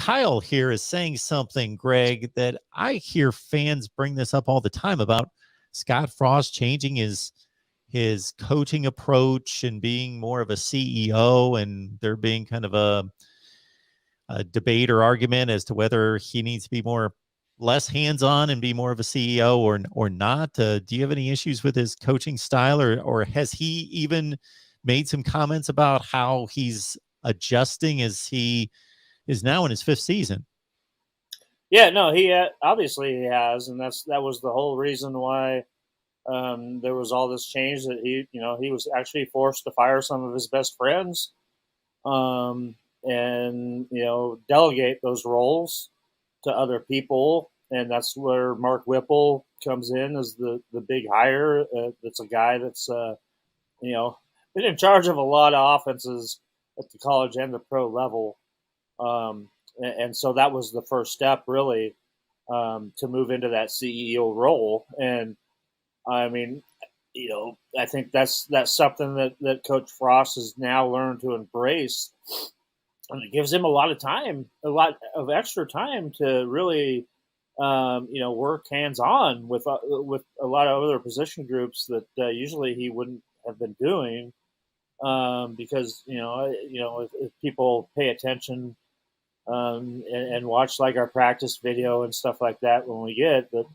Kyle here is saying something, Greg, that I hear fans bring this up all the time about Scott Frost changing his coaching approach and being more of a CEO, and there being kind of a debate or argument as to whether he needs to be less hands-on and be more of a CEO or not. Do you have any issues with his coaching style, or has he even made some comments about how he's adjusting as he is now in his 5th season? Yeah, no, obviously he has, and that was the whole reason why there was all this change, that he was actually forced to fire some of his best friends, and delegate those roles to other people, and that's where Mark Whipple comes in as the big hire. That's a guy that's been in charge of a lot of offenses at the college and the pro level, and so that was the first step, really, to move into that CEO role. And I mean, I think that's something that Coach Frost has now learned to embrace, and it gives him a lot of extra time to really, work hands on with a lot of other position groups that usually he wouldn't have been doing, because if people pay attention, and watch like our practice video and stuff like that when we get, but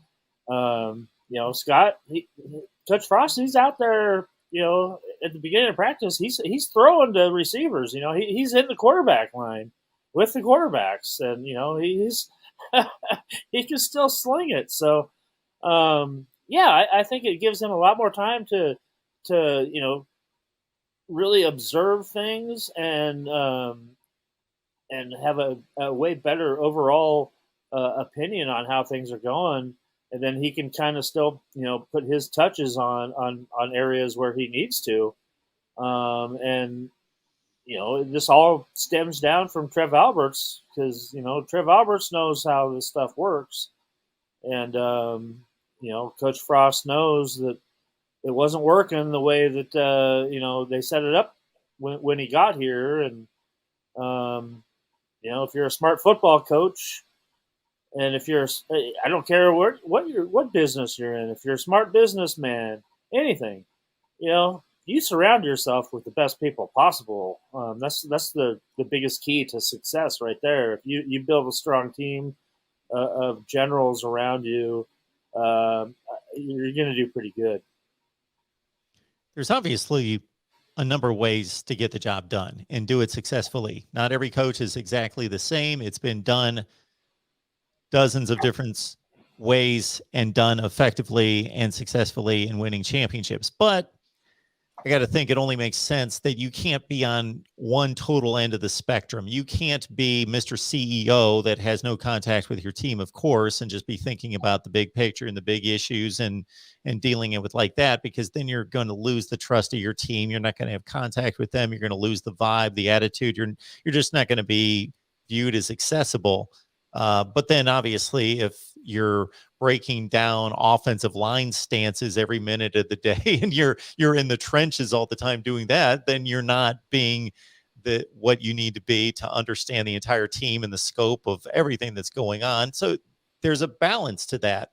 Scott, Coach Frost, he's out there, at the beginning of practice, he's throwing to receivers. He's in the quarterback line with the quarterbacks, and he's he can still sling it. So, I think it gives him a lot more time to really observe things and have a way better overall opinion on how things are going. And then he can kind of still, put his touches on areas where he needs to. And this all stems down from Trev Alberts, because, Trev Alberts knows how this stuff works. And, Coach Frost knows that it wasn't working the way that, they set it up when he got here. And, if you're a smart football coach, and if I don't care what business you're in, if you're a smart businessman, anything, you surround yourself with the best people possible. That's the biggest key to success right there. If you build a strong team of generals around you, you're going to do pretty good. There's obviously a number of ways to get the job done and do it successfully. Not every coach is exactly the same. It's been done dozens of different ways and done effectively and successfully in winning championships. But I got to think it only makes sense that you can't be on one total end of the spectrum. You can't be Mr. CEO that has no contact with your team, of course, and just be thinking about the big picture and the big issues and dealing it with like that, because then you're going to lose the trust of your team. You're not going to have contact with them. You're going to lose the vibe, the attitude. You're just not going to be viewed as accessible. But then obviously if you're breaking down offensive line stances every minute of the day and you're in the trenches all the time doing that, then you're not being what you need to be to understand the entire team and the scope of everything that's going on. So there's a balance to that.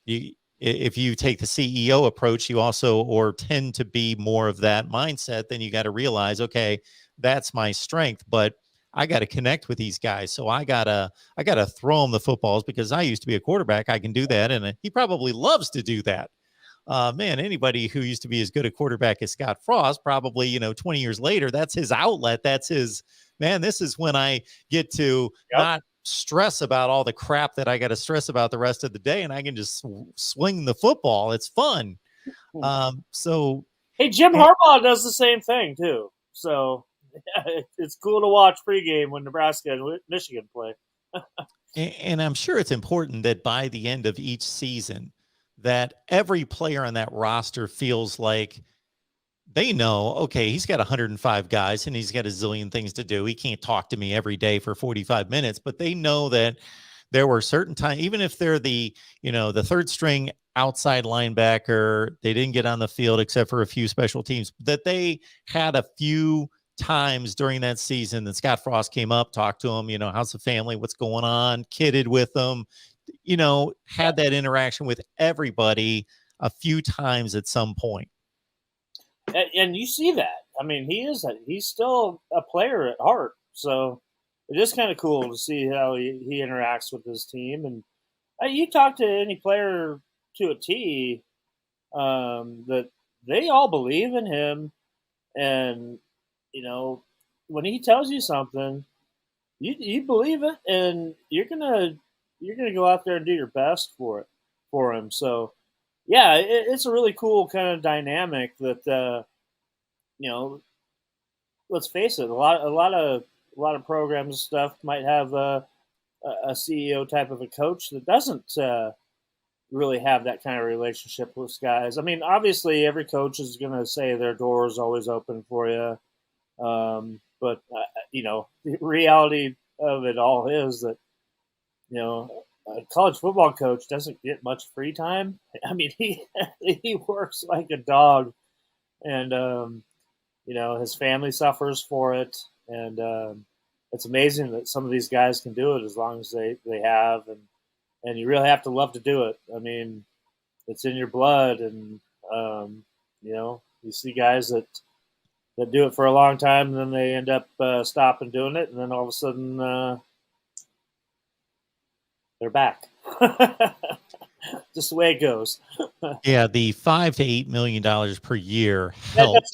If you take the CEO approach, you also or tend to be more of that mindset, then you got to realize, okay, that's my strength, but I got to connect with these guys. So I gotta throw them the footballs because I used to be a quarterback. I can do that. And he probably loves to do that. Man, anybody who used to be as good a quarterback as Scott Frost, probably, 20 years later, that's his outlet. That's his, man, this is when I get to not stress about all the crap that I got to stress about the rest of the day. And I can just swing the football. It's fun. Hey, Jim Harbaugh does the same thing too. So it's cool to watch pregame when Nebraska and Michigan play. And I'm sure it's important that by the end of each season, that every player on that roster feels like they know, okay, he's got 105 guys and he's got a zillion things to do. He can't talk to me every day for 45 minutes, but they know that there were certain times, even if they're the third string outside linebacker, they didn't get on the field except for a few special teams, that they had a few times during that season that Scott Frost came up, talked to him, how's the family, what's going on, kidded with them, had that interaction with everybody a few times at some point. And you see that. I mean, he's still a player at heart. So it is kind of cool to see how he interacts with his team. And you talk to any player to a T, that they all believe in him. And, when he tells you something, you believe it, and you're gonna go out there and do your best for him. So yeah, it's a really cool kind of dynamic that you know. Let's face it, a lot of programs and stuff might have a CEO type of a coach that doesn't really have that kind of relationship with guys. I mean, obviously, every coach is going to say their door is always open for you, but the reality of it all is that a college football coach doesn't get much free time. I mean, he works like a dog, and his family suffers for it, and it's amazing that some of these guys can do it as long as they have, and you really have to love to do it. I mean, it's in your blood, and you see guys that do it for a long time, and then they end up stopping doing it, and then all of a sudden they're back. Just the way it goes. Yeah, the $5 to $8 million per year That's helps.